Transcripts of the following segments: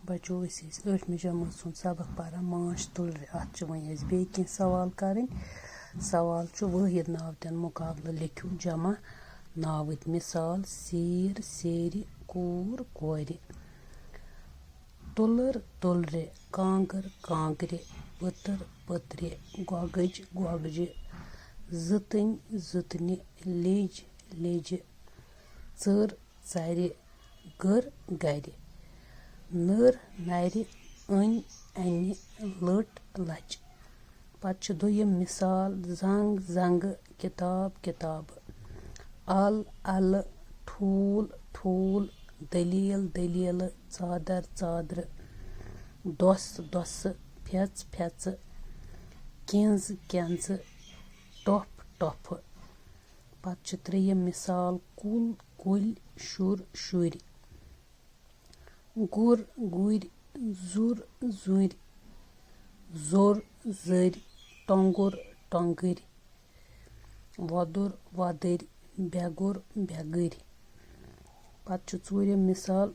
بَچو أسۍ ٲسۍ 8مہِ جمٲژ سُنٛد سبق پَران ماچھ تُلرِ. اَتھ چھِ وۄنۍ اَسہِ بیٚیہِ کینٛہہ سوال کَرٕنۍ. سوال چھُ وٲحد ناوتٮ۪ن مُقابلہٕ لیکھِو جمع ناوٕتۍ. مِثال: سیٖر سیرِ، کوٗر کورِ. تُلٕر تُلرِ، کانٛگٕر کانٛگرِ، پٔتٕر پٔترِ، گۄگٕج گۄگجہِ، زٕتٕنۍ زٕتنہِ، لیٚج لیٚجہِ، ژٔر ژَرِ، گٔر گَرِ. نٔر نَرِ، أنۍ اَنہِ، لٔٹ لَچہِ. پَتہٕ چھِ دوٚیِم مِثال: زنٛگ زنٛگہٕ، کِتاب کِتابہٕ، اَل اَلہٕ، ٹھوٗل ٹھوٗل، دٔلیٖل دٔلیٖلہٕ، ژادر ژادرٕ، دۄسہٕ دۄسہٕ، پھٮ۪ژٕ پھٮ۪ژٕ، کٮ۪نٛز کٮ۪نٛزٕ، ٹۄپھ ٹۄپھٕ. پَتہٕ چھِ ترٛیٚیِم مِثال: کُل کُلۍ، شُر شُرۍ، گُر گُرۍ، زُر زُرۍ، زوٚر زٔرۍ، ٹۄنٛگُر ٹۄنٛگٕرۍ، وۄدُر وۄدٕرۍ، بٮ۪گُر بٮ۪گٕرۍ. پَتہٕ چھُ ژوٗرِم مِثال: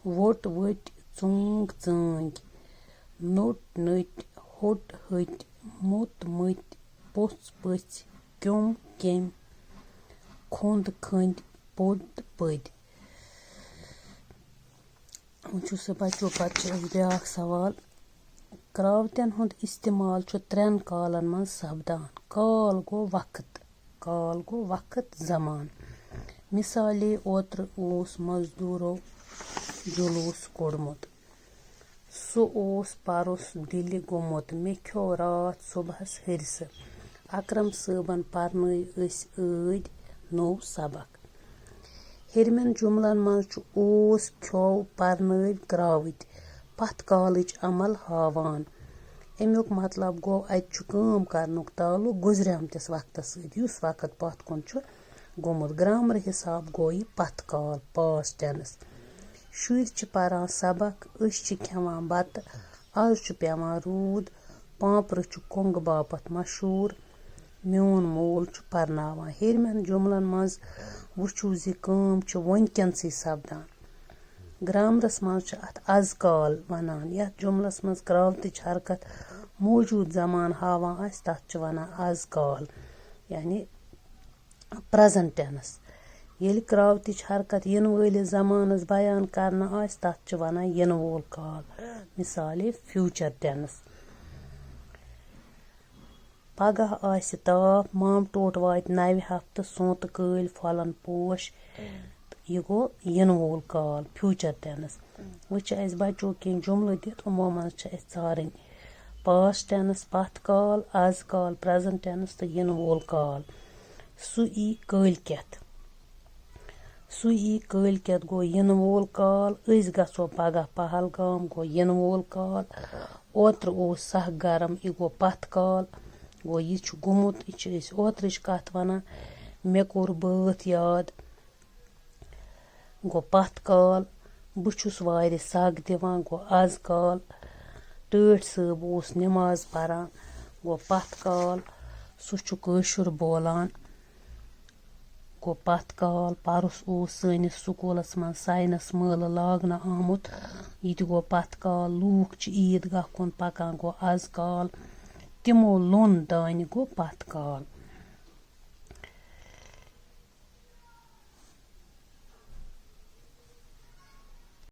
ووٚٹ ؤٹۍ، ژوٗنٛگ ژٲنٛگۍ، نوٚٹ نٔٹۍ، ہوٚٹ ۂٹۍ، موٚت مٔتۍ، پوٚژھ پٔژھۍ، کیوٚم کیٚمۍ، کھوٚنٛد کھٔنٛدۍ، پوٚد پٔدۍ. وۄنۍ چھُ سُہ بَچو پَتہٕ چھِ اَسہِ بیٛاکھ سوال: کرٛاوتٮ۪ن ہُنٛد اِستعمال چھُ 3 کالَن منٛز سپدان. کال گوٚو وقت، کال گوٚو وقت زمان. مِثالے اوترٕ اوس مزدوٗرو جلوٗس کوٚڑمُت. سُہ اوس پَرُس دِلہِ گوٚمُت. مےٚ کھیوٚو راتھ صُبحس ۂرسہٕ. اکرم صٲبن پرنٲے أسۍ ٲدۍ نوٚو سبق. ہیٚرمٮ۪ن جُملن منٛز چھُ اوس، کھیوٚو، پرنٲوۍ، کرٛاوٕتۍ پتھ کالٕچ عمل ہاوان. امیُک مطلب گوٚو اَتہِ چھُ کٲم کرنُک تعلُق گُزریمتِس وقتس سۭتۍ یُس وقت پتھ کُن چھُ گوٚمُت. گرامر حساب گوٚو یہِ پتھ کال پاسٹ ٹٮ۪نٕس. شُرۍ چھِ پران سبق، أسۍ چھِ کھٮ۪وان بتہٕ، آز چھُ پٮ۪وان روٗد، پانٛپرٕ چھُ کۄنٛگہٕ باپتھ مشہوٗر، میون مول چھُ پرناوان. ہیٚرمٮ۪ن جُملن منٛز وٕچھو زِ کٲم چھِ وٕنۍکٮ۪نسٕے سپدان. گرامرس منٛز چھِ اتھ از کال ونان. یتھ جُملس منٛز کرٛاوتٕچ حرکت موجوٗد زمان ہاوان آسہِ تتھ چھِ ونان از کال یعنی پرٛزنٹ ٹٮ۪نٕس. ییٚلہِ کرٛاوتٕچ حرکت یِنہٕ وٲلِس زمانس بیان کرنہٕ آسہِ تتھ چھِ ونان یِنہٕ وول کال. مِثالے فیوٗچر ٹٮ۪نٕس. پگاہ آسہِ تاپھ، مامٹوٹ واتہِ نَوِ ہفتہٕ، سونٛتہٕ کٲلۍ پھۄلن پوش. یہِ گوٚو یِنہٕ وول کال فیوٗچر ٹٮ۪نٕس. وۄنۍ چھِ اَسہِ بچو کینٛہہ جُملہٕ دِتھ یِمو منٛز چھِ اَسہِ ژارٕنۍ پاسٹ ٹٮ۪نٕس پتھ کال، از کال پرٛزنٹ ٹٮ۪نٕس تہٕ یِنہٕ وول کال. سُہ یی کٲلۍکٮ۪تھ. سُہ یی کٲلۍکٮ۪تھ گوٚو یِنہٕ وول کال. أسۍ گژھو پگاہ پہلگام گوٚو یِنہٕ وول کال. اوترٕ اوس سخ گرم یہِ گوٚو پتھ کال. گوٚو یہِ چھُ گوٚمُت، یہِ چھِ أسۍ اوترٕچ کتھ ونان. مےٚ کوٚر بٲتھ یاد گوٚو پتھ کال. بہٕ چھُس وارِ سگ دِوان گوٚو از کال. ٹٲٹھۍ صٲب اوس نٮ۪ماز پران گوٚو پتھ کال. سُہ چھُ کٲشُر بولان گوٚو پتھ کال. پَرُس اوس سٲنِس سکوٗلس منٛز ساینس مٲلہٕ لاگنہٕ آمُت یہِ تہِ گوٚو پتھ کال. لوٗکھ چھِ عیٖدگاہ کُن پکان گوٚو از کال. تِمو لوٚن دانہِ گوٚو پتھ کال.